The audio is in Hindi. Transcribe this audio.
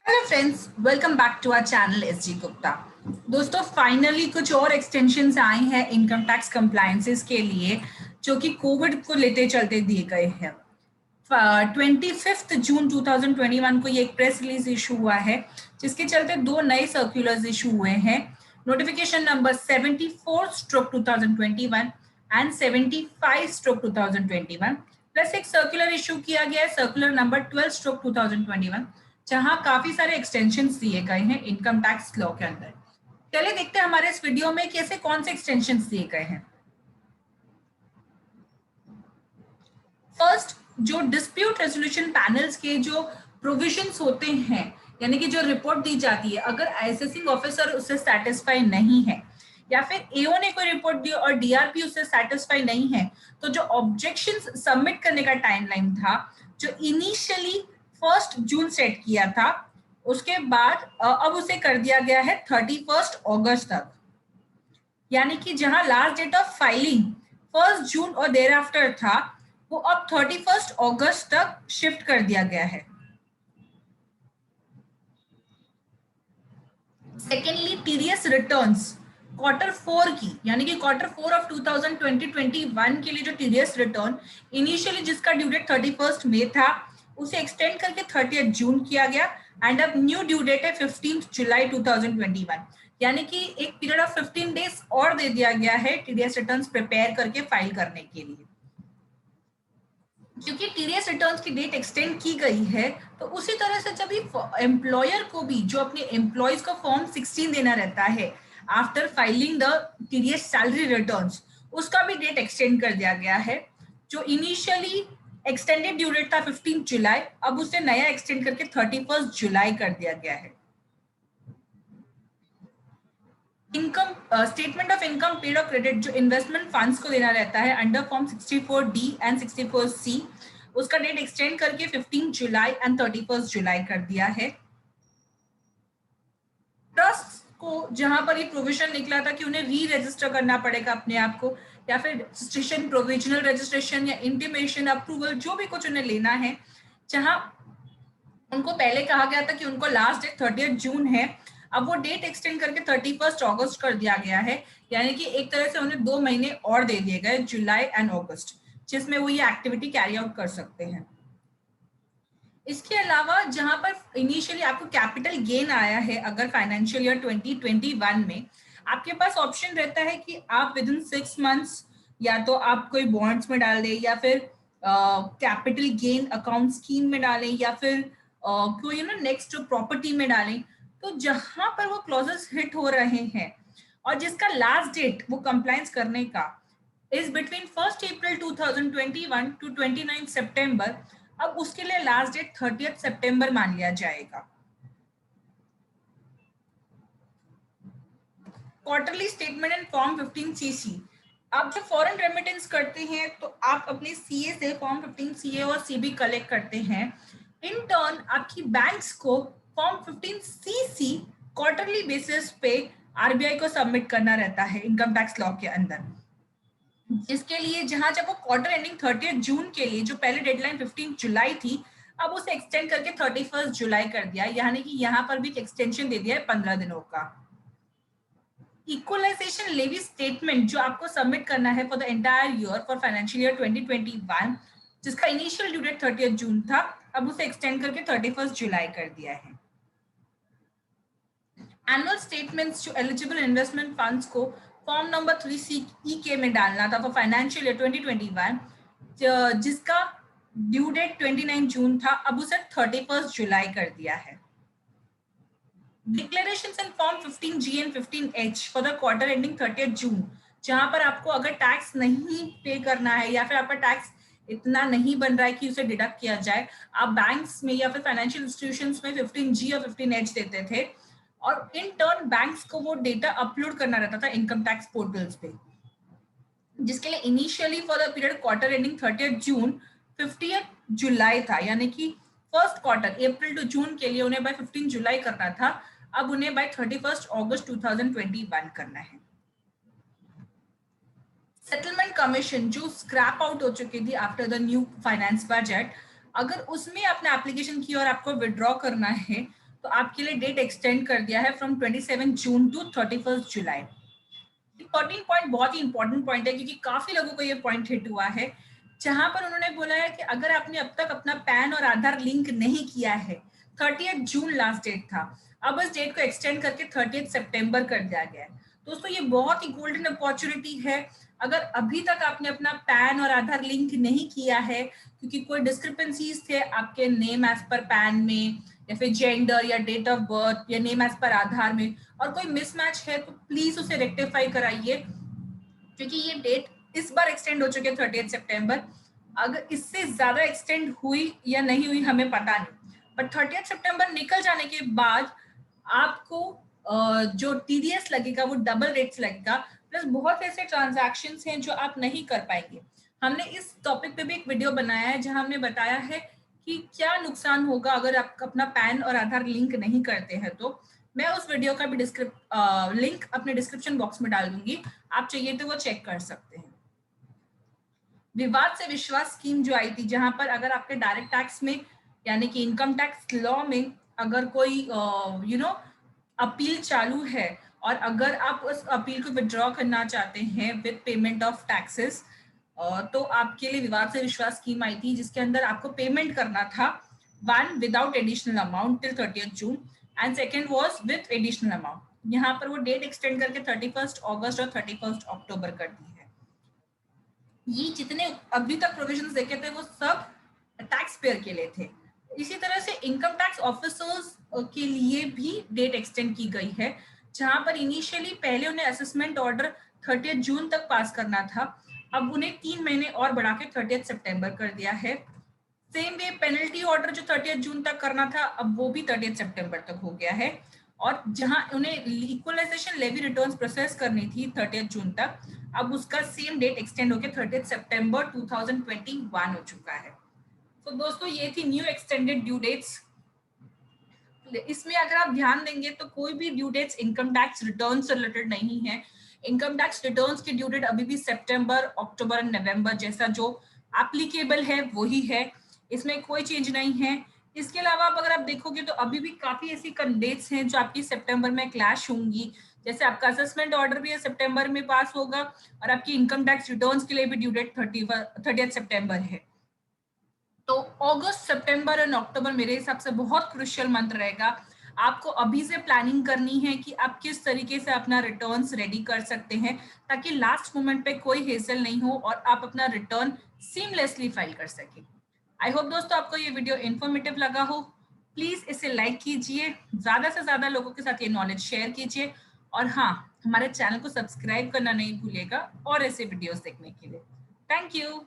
Hello friends, welcome back to our channel SG Gupta. दोस्तों, फाइनली कुछ और एक्सटेंशंस आए हैं इनकम टैक्स कंप्लायंसेस के लिए, जो कि कोविड को लेते चलते दिए गए हैं। 25 जून 2021 को ये एक प्रेस रिलीज इशू हुआ है, जिसके चलते दो नए सर्कुलर्स इशू हुए हैं। नोटिफिकेशन नंबर 74/2021 एंड 75/2021 प्लस एक सर्कुलर इशू किया गया है, सर्कुलर नंबर 12/2021, जहां काफी सारे एक्सटेंशंस दिए गए हैं इनकम टैक्स लॉ के अंदर। चलिए देखते हैं हमारे इस वीडियो में कि ऐसे कौन से एक्सटेंशंस दिए गए हैं। फर्स्ट, जो डिस्प्यूट रेजोल्यूशन पैनल्स के जो प्रोविजंस होते हैं, यानी कि जो रिपोर्ट दी जाती है, अगर असेसिंग ऑफिसर उससे सेटिस्फाई नहीं है या फिर एओ ने कोई रिपोर्ट दी और डीआरपी उससे सेटिस्फाई नहीं है, तो जो ऑब्जेक्शंस सबमिट करने का टाइमलाइन था, जो इनिशियली 1 जून सेट किया था, उसके बाद अब उसे कर दिया गया है 31 अगस्त तक। यानी कि जहां लास्ट डेट ऑफ फाइलिंग 1 जून और देर आफ्टर था, वो अब 31 अगस्त तक शिफ्ट कर दिया गया है। सेकेंडली, टीडीएस रिटर्न्स Q4 की, यानी कि Q4 ऑफ 2020-21 के लिए जो टीडीएस रिटर्न इनिशियली जिसका ड्यू डेट 31 मई था, उसे एक्सटेंड करके 30 जून किया गया एंड अब न्यू ड्यू डेट है 15 जुलाई 2021। यानी कि एक पीरियड ऑफ 15 डेज और दे दिया गया है टीडीएस रिटर्न्स प्रिपेयर करके फाइल करने के लिए। क्योंकि टीडीएस रिटर्न्स की डेट एक्सटेंड की गई है, तो उसी तरह से जब एम्प्लॉयर को भी जो अपने एम्प्लॉयज को फॉर्म 16 देना रहता है after filing the TDS salary returns, उसका भी डेट एक्सटेंड कर दिया गया है। जो इनिशियली एक्सटेंडेड ड्यू डेट था 15 जुलाई, अब उसे नया एक्सटेंड करके 31 जुलाई कर दिया गया है। Income statement of income paid और क्रेडिट जो इन्वेस्टमेंट फंड्स को देना रहता है under form 64D and 64C, उसका डेट एक्सटेंड करके 15 जुलाई एंड 31 जुलाई कर दिया है। ट्रस्ट को जहां पर ये प्रोविजन निकला था कि उन्हें री रजिस्टर करना पड़ेगा अपने आप को, या फिर रजिस्ट्रेशन, प्रोविजनल रजिस्ट्रेशन या इंटीमेशन अप्रूवल, जो भी कुछ उन्हें लेना है, जहां उनको पहले कहा गया था कि उनको लास्ट डेट 30 जून है, अब वो डेट एक्सटेंड करके 31 अगस्त कर दिया गया है। यानी कि एक तरह से उन्हें 2 महीने और दे दिए गए, जुलाई एंड अगस्त, जिसमें वो ये एक्टिविटी कैरी आउट कर सकते हैं। इसके अलावा जहां पर इनिशियली आपको कैपिटल गेन आया है, अगर फाइनेंशियल ईयर 2021 में, आपके पास ऑप्शन रहता है कि आप विद इन 6 मंथ्स या तो आप कोई बॉन्ड्स में डाल दें, या फिर कैपिटल गेन अकाउंट स्कीम में डालें, या फिर कोई नेक्स्ट प्रॉपर्टी में डालें। तो जहां पर वो क्लॉजेस हिट हो रहे हैं और जिसका लास्ट डेट वो कंप्लायंस करने का इज बिटवीन 1 अप्रैल 2021 टू 29 सितंबर, अब उसके लिए लास्ट डेट 30 सितंबर मान लिया जाएगा। Quarterly statement and form 15CC, आप जब फॉरेन रेमिटेंस करते हैं तो आप अपने सीए से फॉर्म 15CA और सीबी कलेक्ट करते हैं। इन टर्न आपकी बैंक्स को फॉर्म 15CC क्वार्टरली बेसिस पे आरबीआई को सबमिट करना रहता है इनकम टैक्स लॉ के अंदर। इसके लिए जहां जब वो क्वार्टर एंडिंग 30 जून के लिए जो पहले डेडलाइन 15 जुलाई थी, अब उसे एक्सटेंड करके 31 जुलाई कर दिया, यानी कि यहाँ पर भी एक एक्सटेंशन दे दिया है 15 दिनों का। इक्वलाइजेशन लेवी स्टेटमेंट जो आपको सबमिट करना है for the entire year for financial year 2021, जिसका इनिशियल ड्यू डेट 30 जून था, अब उसे एक्सटेंड करके 31 जुलाई कर दिया है। एनुअल स्टेटमेंट्स जो एलिजिबल इन्वेस्टमेंट फंड्स को फॉर्म नंबर 3C में डालना था फॉर फाइनेंशियल ईयर 2021, जिसका ड्यू डेट 29 जून था, अब उसे 31 जुलाई कर दिया है। Declarations in form 15G and 15H for the quarter ending 30 जून, जहां पर आपको अगर टैक्स नहीं पे करना है या फिर आपका टैक्स इतना नहीं बन रहा है कि उसे डिडक्ट किया जाए, आप बैंक्स में या फिर फाइनेंशियल इंस्टीट्यूशंस में 15G और 15H देते थे, और इन टर्न बैंक्स को वो डेटा अपलोड करना रहता था इनकम टैक्स पोर्टल्स पे, जिसके लिए initially for the period quarter ending 30 June 50 July था, यानी कि first quarter April to June के लिए उन्हें बाय 15 जुलाई करना था, अब उन्हें बाय 31 अगस्त 2021 करना है। सेटलमेंट कमीशन जो स्क्रैप आउट हो चुकी थी after the new finance budget, अगर उसमें आपने एप्लीकेशन की और आपको विड्रॉ करना है, तो आपके लिए डेट एक्सटेंड कर दिया है from 27 June to 31 July. 14 point बहुत ही इंपॉर्टेंट पॉइंट है क्योंकि काफी लोगों को ये पॉइंट हिट हुआ है, जहां पर उन्होंने बोला है कि अगर आपने अब तक अपना पैन और आधार लिंक नहीं किया है, 30 जून लास्ट डेट था, अब इस डेट को एक्सटेंड करके 30 सितंबर कर दिया गया है। दोस्तों ये बहुत ही गोल्डन अपॉर्चुनिटी है। अगर अभी तक आपने अपना पैन और आधार लिंक नहीं किया है क्योंकि कोई डिस्क्रिपेंसीज थे आपके नेम एज पर पैन में, या फिर जेंडर या डेट ऑफ बर्थ या नेम एज पर आधार में, और कोई मिसमैच है, तो प्लीज उसे रेक्टिफाई कराइए, क्योंकि ये डेट इस बार एक्सटेंड हो चुकी है 30 सितंबर। अगर इससे ज्यादा एक्सटेंड हुई या नहीं हुई हमें पता नहीं, बट 30 सितंबर निकल जाने के बाद आपको जो टीडीएस लगेगा वो डबल रेट्स लगेगा, प्लस बहुत ऐसे ट्रांजैक्शंस हैं जो आप नहीं कर पाएंगे। हमने इस टॉपिक पे भी एक वीडियो बनाया है जहां हमने बताया है कि क्या नुकसान होगा अगर आप अपना पैन और आधार लिंक नहीं करते हैं। तो मैं उस वीडियो का भी लिंक अपने डिस्क्रिप्शन बॉक्स में डाल दूंगी, आप चाहिए तो वो चेक कर सकते हैं। विवाद से विश्वास स्कीम जो आई थी, जहां पर अगर आपके डायरेक्ट टैक्स में यानी कि इनकम टैक्स लॉ में अगर कोई अपील चालू है और अगर आप उस अपील को विड्रॉ करना चाहते हैं विद पेमेंट ऑफ टैक्सेस, तो आपके लिए विवाद से विश्वास स्कीम आई थी, जिसके अंदर आपको पेमेंट करना था, one without additional amount till 30 June and second was with additional amount. यहाँ पर वो डेट एक्सटेंड करके 31 अगस्त और 31 अक्टूबर कर दी है। ये जितने अभी तक प्रोविजंस देखे थे वो सब टैक्स पेयर के लिए थे। इसी तरह से इनकम टैक्स ऑफिसर्स के लिए भी डेट एक्सटेंड की गई है, जहां पर इनिशियली पहले उन्हें असेसमेंट ऑर्डर 30 जून तक पास करना था, अब उन्हें 3 महीने और बढ़ा के 30 सितंबर कर दिया है। सेम वे पेनल्टी ऑर्डर जो 30 जून तक करना था, अब वो भी 30 सितंबर तक हो गया है। और जहां उन्हें इक्वलाइजेशन लेवी रिटर्न्स प्रोसेस करनी थी 30 जून तक, अब उसका सेम डेट एक्सटेंड होकर 30 सितंबर 2021 हो चुका है। तो दोस्तों ये थी न्यू एक्सटेंडेड ड्यू डेट्स। इसमें अगर आप ध्यान देंगे तो कोई भी due dates income tax return से रिलेटेड नहीं है। इनकम टैक्स रिटर्न्स की ड्यू डेट अभी भी सितंबर, अक्टूबर एंड नवंबर जैसा जो एप्लीकेबल है वही है, इसमें कोई चेंज नहीं है। इसके अलावा अगर आप देखोगे तो अभी भी काफी ऐसी डेट्स हैं जो आपकी सितंबर में क्लैश होंगी, जैसे आपका असेसमेंट ऑर्डर भी सितंबर में पास होगा और आपकी इनकम टैक्स रिटर्न्स के लिए भी ड्यू डेट 30 सितंबर है। तो अगस्त, सितंबर और अक्टूबर मेरे हिसाब से बहुत क्रुशियल मंथ रहेगा। आपको अभी से प्लानिंग करनी है कि आप किस तरीके से अपना रिटर्न्स रेडी कर सकते हैं, ताकि लास्ट मोमेंट पे कोई हेसल नहीं हो और आप अपना रिटर्न सीमलेसली फाइल कर सके। आई होप दोस्तों आपको ये वीडियो इन्फॉर्मेटिव लगा हो। प्लीज इसे लाइक कीजिए, ज्यादा से ज्यादा लोगों के साथ ये नॉलेज शेयर कीजिए, और हाँ, हमारे चैनल को सब्सक्राइब करना नहीं भूलिएगा और ऐसे वीडियोस देखने के लिए। Thank you.